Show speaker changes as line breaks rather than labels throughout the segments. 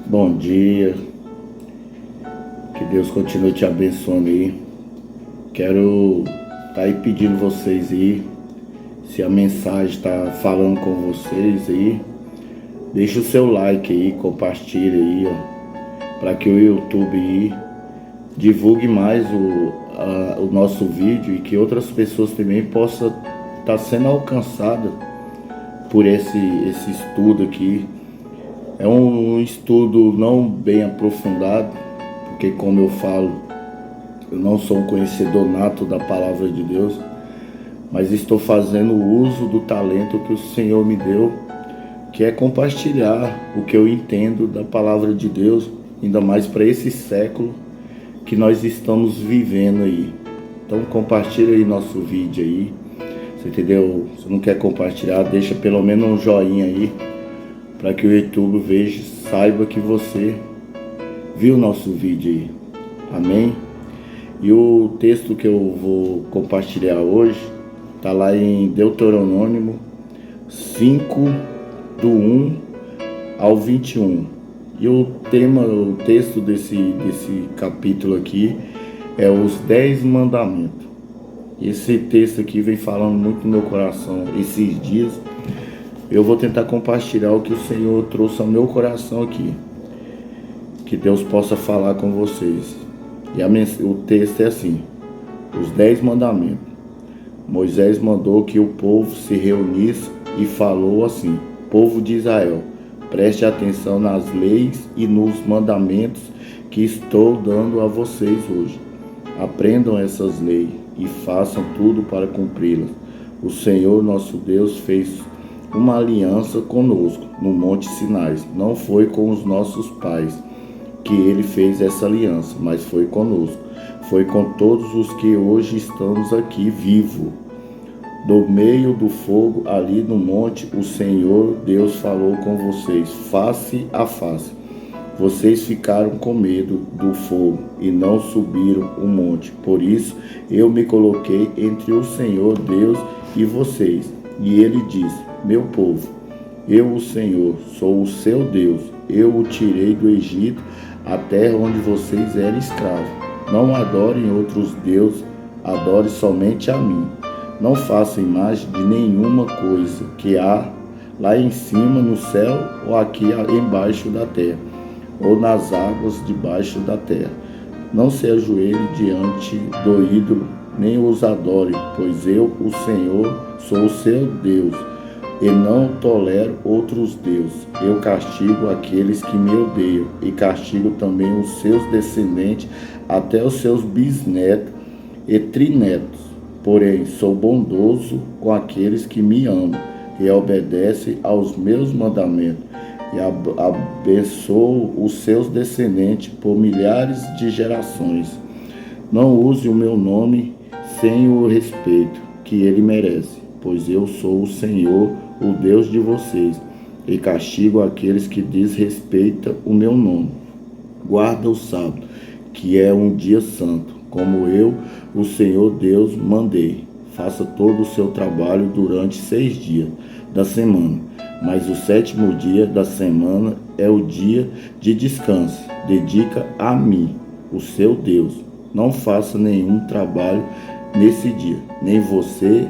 Bom dia, que Deus continue te abençoando aí. Quero estar aí pedindo vocês aí, se a mensagem está falando com vocês aí, deixa o seu like aí, compartilha aí, ó, para que o YouTube aí divulgue mais o nosso vídeo e que outras pessoas também possam estar sendo alcançadas por esse estudo aqui. É um estudo não bem aprofundado, porque como eu falo, eu não sou um conhecedor nato da palavra de Deus, mas estou fazendo uso do talento que o Senhor me deu, que é compartilhar o que eu entendo da palavra de Deus, ainda mais para esse século que nós estamos vivendo aí. Então compartilha aí nosso vídeo aí, você entendeu? Se não quer compartilhar, deixa pelo menos um joinha aí, para que o YouTube veja, saiba que você viu o nosso vídeo aí. Amém? E o texto que eu vou compartilhar hoje está lá em Deuteronômio 5, do 1 ao 21. E o texto desse capítulo aqui é os 10 mandamentos. Esse texto aqui vem falando muito no meu coração esses dias. Eu vou tentar compartilhar o que o Senhor trouxe ao meu coração aqui. Que Deus possa falar com vocês. E o texto é assim: os 10 mandamentos. Moisés mandou que o povo se reunisse e falou assim: povo de Israel, preste atenção nas leis e nos mandamentos que estou dando a vocês hoje. Aprendam essas leis e façam tudo para cumpri-las. O Senhor nosso Deus fez uma aliança conosco no Monte Sinai. Não foi com os nossos pais que ele fez essa aliança, mas foi conosco. Foi com todos os que hoje estamos aqui vivos. Do meio do fogo, ali no monte, o Senhor Deus falou com vocês, face a face. Vocês ficaram com medo do fogo e não subiram o monte. Por isso, eu me coloquei entre o Senhor Deus e vocês. E ele disse: meu povo, eu, o Senhor, sou o seu Deus. Eu o tirei do Egito, a terra onde vocês eram escravos. Não adorem outros deuses, adore somente a mim. Não façam imagem de nenhuma coisa que há lá em cima no céu ou aqui embaixo da terra, ou nas águas debaixo da terra. Não se ajoelhe diante do ídolo, nem os adore, pois eu, o Senhor, sou o seu Deus, e não tolero outros deuses. Eu castigo aqueles que me odeiam, e castigo também os seus descendentes, até os seus bisnetos e trinetos. Porém, sou bondoso com aqueles que me amam e obedecem aos meus mandamentos, e abençoo os seus descendentes por milhares de gerações. Não use o meu nome sem o respeito que ele merece, pois eu sou o Senhor, o Deus de vocês, e castigo aqueles que desrespeitam o meu nome. Guarda o sábado, que é um dia santo, como eu, o Senhor Deus, mandei. Faça todo o seu trabalho durante 6 dias da semana, mas o 7º dia da semana é o dia de descanso. Dedica a mim, o seu Deus. Não faça nenhum trabalho nesse dia, nem você,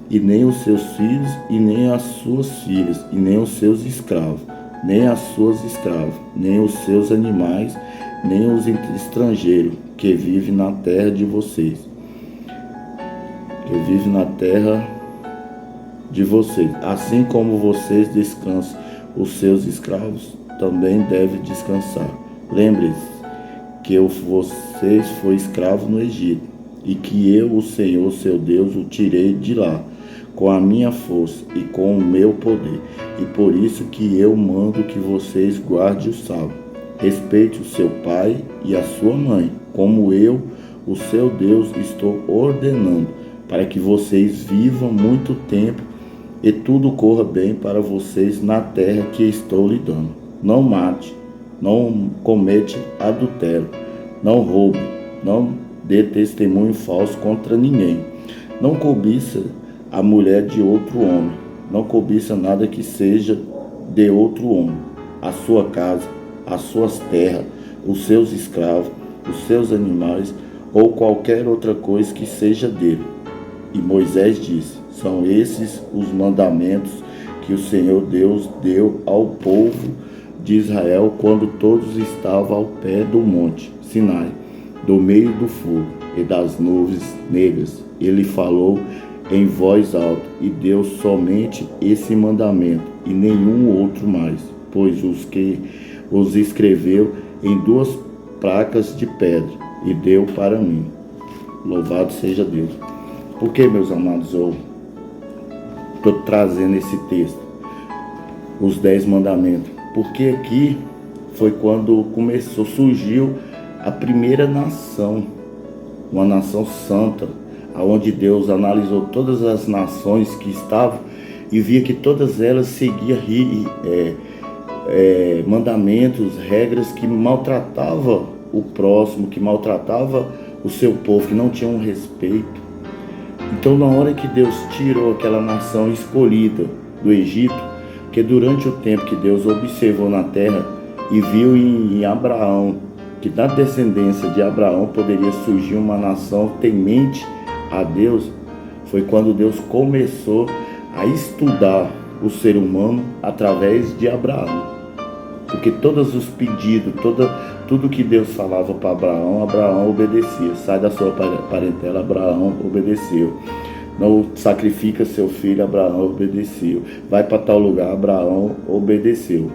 e nem os seus filhos, e nem as suas filhas, e nem os seus escravos, nem as suas escravas, nem os seus animais, nem os estrangeiros que vivem na terra de vocês. Que vivem na terra de vocês. Assim como vocês descansam, os seus escravos também devem descansar. Lembre-se que vocês foram escravos no Egito, e que eu, o Senhor, seu Deus, o tirei de lá, com a minha força e com o meu poder. E por isso que eu mando que vocês guardem o sábado. Respeite o seu pai e a sua mãe, como eu, o seu Deus, estou ordenando, para que vocês vivam muito tempo e tudo corra bem para vocês na terra que estou lhe dando. Não mate, não comete adultério, não roube, não dê testemunho falso contra ninguém. Não cobiça a mulher de outro homem, não cobiça nada que seja de outro homem, a sua casa, as suas terras, os seus escravos, os seus animais ou qualquer outra coisa que seja dele. E Moisés disse: são esses os mandamentos que o Senhor Deus deu ao povo de Israel quando todos estavam ao pé do monte Sinai, do meio do fogo e das nuvens negras. Ele falou em voz alta e deu somente esse mandamento e nenhum outro mais, pois os escreveu em 2 placas de pedra e deu para mim. Louvado seja Deus. Por que, meus amados, eu estou trazendo esse texto? Os 10 mandamentos. Porque aqui foi quando surgiu a primeira nação, uma nação santa, onde Deus analisou todas as nações que estavam e via que todas elas seguiam mandamentos, regras que maltratavam o próximo, que maltratava o seu povo, que não tinham um respeito. Então, na hora que Deus tirou aquela nação escolhida do Egito, que durante o tempo que Deus observou na terra e viu em Abraão, que da descendência de Abraão poderia surgir uma nação temente a Deus, foi quando Deus começou a estudar o ser humano através de Abraão. Porque todos os pedidos, tudo que Deus falava para Abraão, Abraão obedecia. Sai da sua parentela, Abraão obedeceu. Não sacrifica seu filho, Abraão obedeceu. Vai para tal lugar, Abraão obedeceu.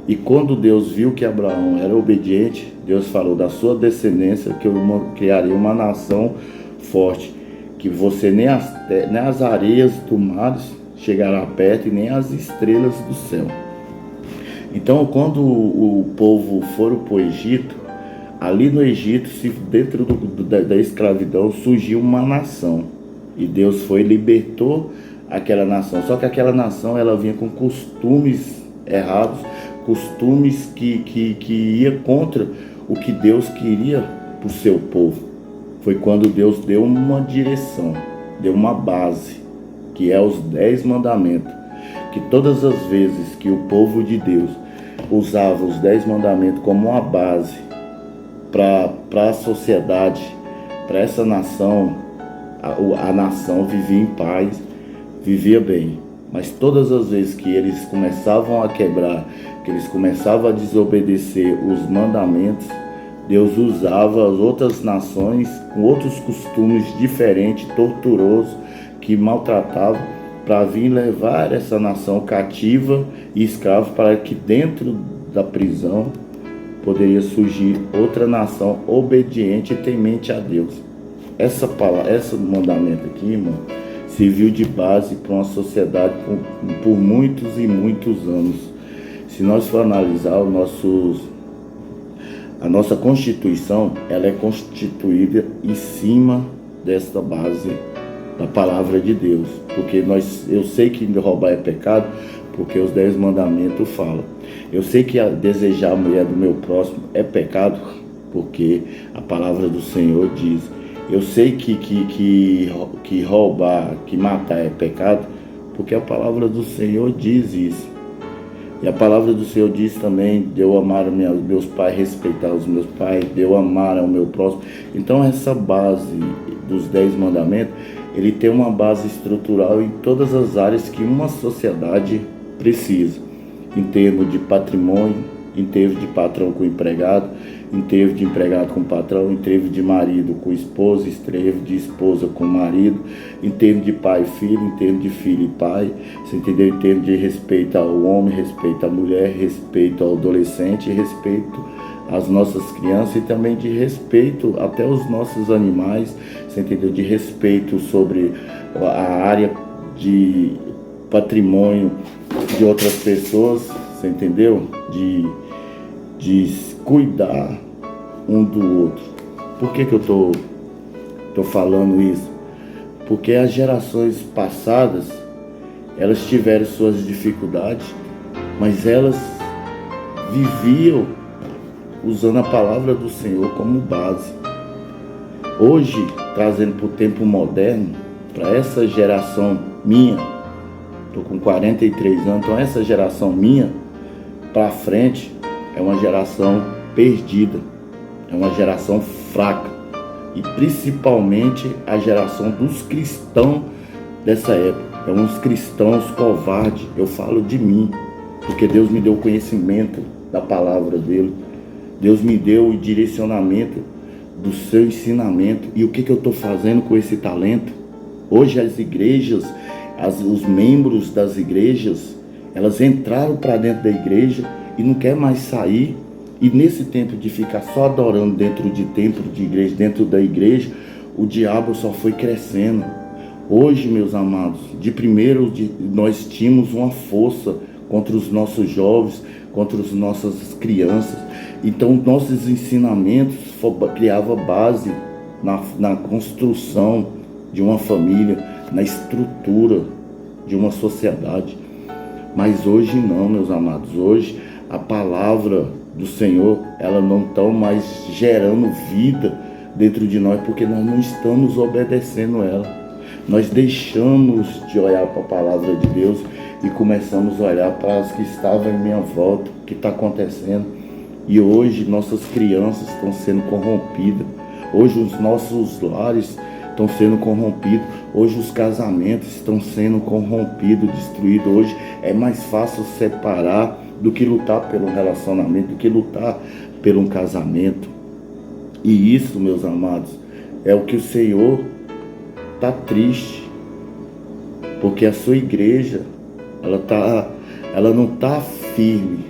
E quando Deus viu que Abraão era obediente, Deus falou: da sua descendência que eu criaria uma nação forte, que você nem as areias do mar chegará perto e nem as estrelas do céu. Então, quando o povo foram para o Egito, ali no Egito, dentro da escravidão, surgiu uma nação. E Deus libertou aquela nação. Só que aquela nação, ela vinha com costumes errados, costumes que ia contra o que Deus queria para o seu povo. Foi quando Deus deu uma direção, deu uma base, que é os 10 mandamentos. Que todas as vezes que o povo de Deus usava os 10 mandamentos como uma base para a sociedade, para essa nação, a nação vivia em paz, vivia bem. Mas todas as vezes que eles começavam a quebrar, que eles começavam a desobedecer os mandamentos, Deus usava as outras nações com outros costumes diferentes, torturosos, que maltratavam, para vir levar essa nação cativa e escrava, para que dentro da prisão poderia surgir outra nação obediente e temente a Deus. Esse mandamento aqui, irmão, serviu de base para uma sociedade por muitos e muitos anos. Se nós for analisar a nossa Constituição, ela é constituída em cima desta base da palavra de Deus. Porque eu sei que roubar é pecado, porque os 10 mandamentos falam. Eu sei que desejar a mulher do meu próximo é pecado, porque a palavra do Senhor diz. Eu sei que roubar, que matar é pecado, porque a palavra do Senhor diz isso. E a palavra do Senhor diz também: de eu amar meus pais, respeitar os meus pais, de eu amar ao meu próximo. Então essa base dos 10 mandamentos, ele tem uma base estrutural em todas as áreas que uma sociedade precisa. Em termos de patrimônio, em termos de patrão com empregado, em termos de empregado com patrão, em termos de marido com esposa, em termos de esposa com marido, em termos de pai e filho, em termos de filho e pai, você entendeu? Em termos de respeito ao homem, respeito à mulher, respeito ao adolescente, respeito às nossas crianças e também de respeito até aos nossos animais, você entendeu? De respeito sobre a área de patrimônio de outras pessoas, você entendeu? De cuidar um do outro. Por que eu tô falando isso? Porque as gerações passadas, elas tiveram suas dificuldades, mas elas viviam usando a palavra do Senhor como base. Hoje, trazendo para o tempo moderno, para essa geração minha, estou com 43 anos, então essa geração minha, para frente, é uma geração perdida, é uma geração fraca, e principalmente a geração dos cristãos dessa época. É uns cristãos covardes. Eu falo de mim, porque Deus me deu o conhecimento da palavra dele. Deus me deu o direcionamento do seu ensinamento. E o que eu estou fazendo com esse talento? Hoje as igrejas, os membros das igrejas, elas entraram para dentro da igreja e não quer mais sair. E nesse tempo de ficar só adorando dentro de templo de igreja, dentro da igreja, o diabo só foi crescendo. Hoje, meus amados, de primeiro nós tínhamos uma força contra os nossos jovens, contra as nossas crianças. Então, nossos ensinamentos criavam base na construção de uma família, na estrutura de uma sociedade. Mas hoje não, meus amados. Hoje a palavra do Senhor, ela não está mais gerando vida dentro de nós, porque nós não estamos obedecendo ela. Nós deixamos de olhar para a palavra de Deus e começamos a olhar para as que estavam em minha volta, o que está acontecendo. E hoje nossas crianças estão sendo corrompidas. Hoje os nossos lares estão sendo corrompidos. Hoje os casamentos estão sendo corrompidos, destruídos. Hoje é mais fácil separar do que lutar pelo relacionamento, do que lutar pelo casamento. E isso, meus amados, é o que o Senhor está triste, porque a sua igreja, ela não está firme,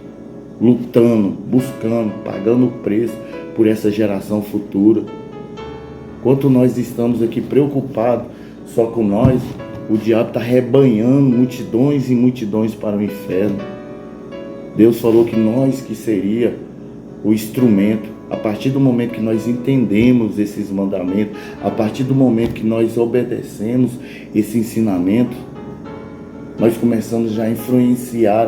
lutando, buscando, pagando o preço por essa geração futura. Enquanto nós estamos aqui preocupados só com nós, o diabo está rebanhando multidões e multidões para o inferno. Deus falou que nós que seria o instrumento. A partir do momento que nós entendemos esses mandamentos, a partir do momento que nós obedecemos esse ensinamento, nós começamos já a influenciar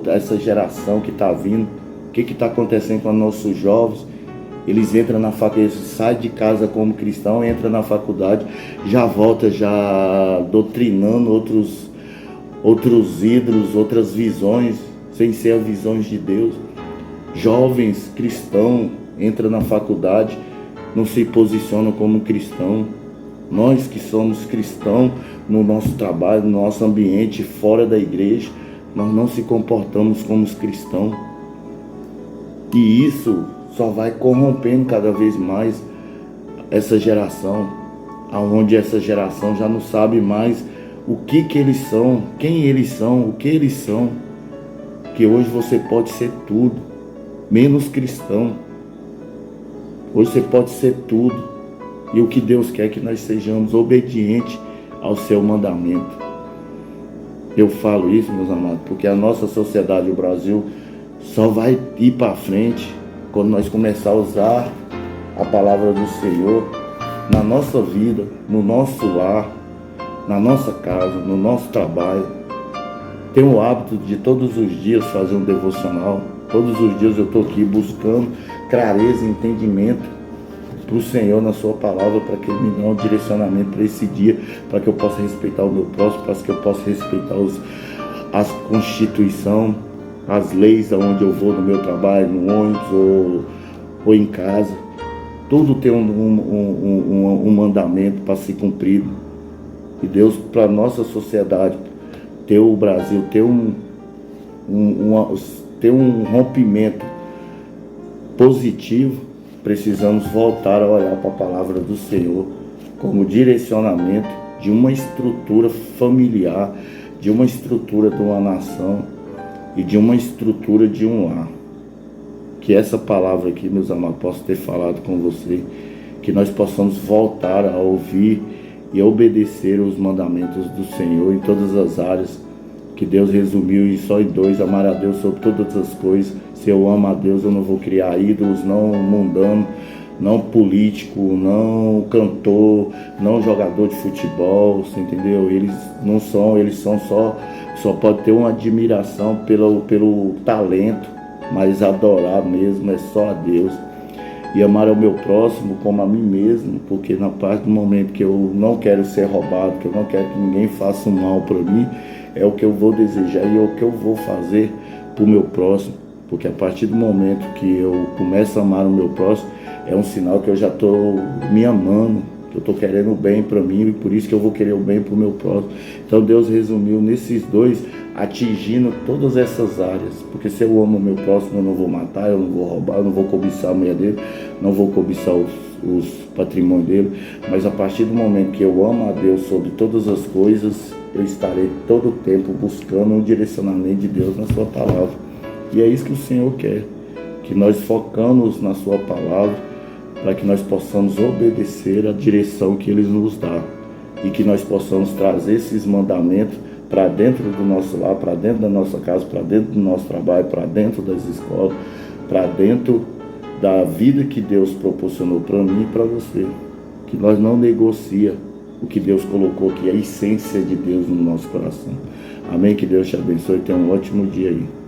essa geração que está vindo. O que está acontecendo com os nossos jovens? Eles entram na faculdade, saem de casa como cristão, entram na faculdade, já volta já doutrinando outros ídolos, outras visões, sem ser as visões de Deus. Jovens cristãos entram na faculdade, não se posicionam como cristão. Nós que somos cristãos no nosso trabalho, no nosso ambiente, fora da igreja, nós não se comportamos como cristãos. E isso só vai corrompendo cada vez mais essa geração, aonde essa geração já não sabe mais o que eles são, quem eles são, o que eles são. Que hoje você pode ser tudo, menos cristão. Hoje você pode ser tudo. E o que Deus quer é que nós sejamos obedientes ao seu mandamento. Eu falo isso, meus amados, porque a nossa sociedade, o Brasil, só vai ir para frente quando nós começar a usar a palavra do Senhor na nossa vida, no nosso lar, na nossa casa, no nosso trabalho. Tenho o hábito de todos os dias fazer um devocional. Todos os dias eu estou aqui buscando clareza e entendimento para o Senhor na sua palavra, para que Ele me dê um direcionamento para esse dia, para que eu possa respeitar o meu próximo, para que eu possa respeitar as constituições, as leis aonde eu vou no meu trabalho, no ônibus ou em casa. Tudo tem um mandamento para ser cumprido. E Deus, para a nossa sociedade, ter o Brasil, ter um rompimento positivo, precisamos voltar a olhar para a palavra do Senhor como direcionamento de uma estrutura familiar, de uma estrutura de uma nação e de uma estrutura de um lar. Que essa palavra aqui, meus amados, possa ter falado com você, que nós possamos voltar a ouvir e a obedecer os mandamentos do Senhor em todas as áreas, que Deus resumiu em só em 2: amar a Deus sobre todas as coisas. Se eu amo a Deus, eu não vou criar ídolos, não mundano, não político, não cantor, não jogador de futebol, você entendeu? Eles são só pode ter uma admiração pelo talento, mas adorar mesmo é só a Deus. E amar ao meu próximo como a mim mesmo, porque na parte do momento que eu não quero ser roubado, que eu não quero que ninguém faça um mal para mim, é o que eu vou desejar e é o que eu vou fazer para o meu próximo. Porque a partir do momento que eu começo a amar o meu próximo, é um sinal que eu já estou me amando, que eu estou querendo o bem para mim, e por isso que eu vou querer o bem para o meu próximo. Então Deus resumiu nesses dois, atingindo todas essas áreas. Porque se eu amo o meu próximo, eu não vou matar, eu não vou roubar, eu não vou cobiçar a mulher dele, não vou cobiçar os patrimônios dele. Mas a partir do momento que eu amo a Deus sobre todas as coisas, eu estarei todo o tempo buscando um direcionamento de Deus na sua palavra. E é isso que o Senhor quer, que nós focamos na sua palavra, para que nós possamos obedecer a direção que Ele nos dá, e que nós possamos trazer esses mandamentos para dentro do nosso lar, para dentro da nossa casa, para dentro do nosso trabalho, para dentro das escolas, para dentro da vida que Deus proporcionou para mim e para você. Que nós não negocia o que Deus colocou, que é a essência de Deus no nosso coração. Amém? Que Deus te abençoe e tenha um ótimo dia aí.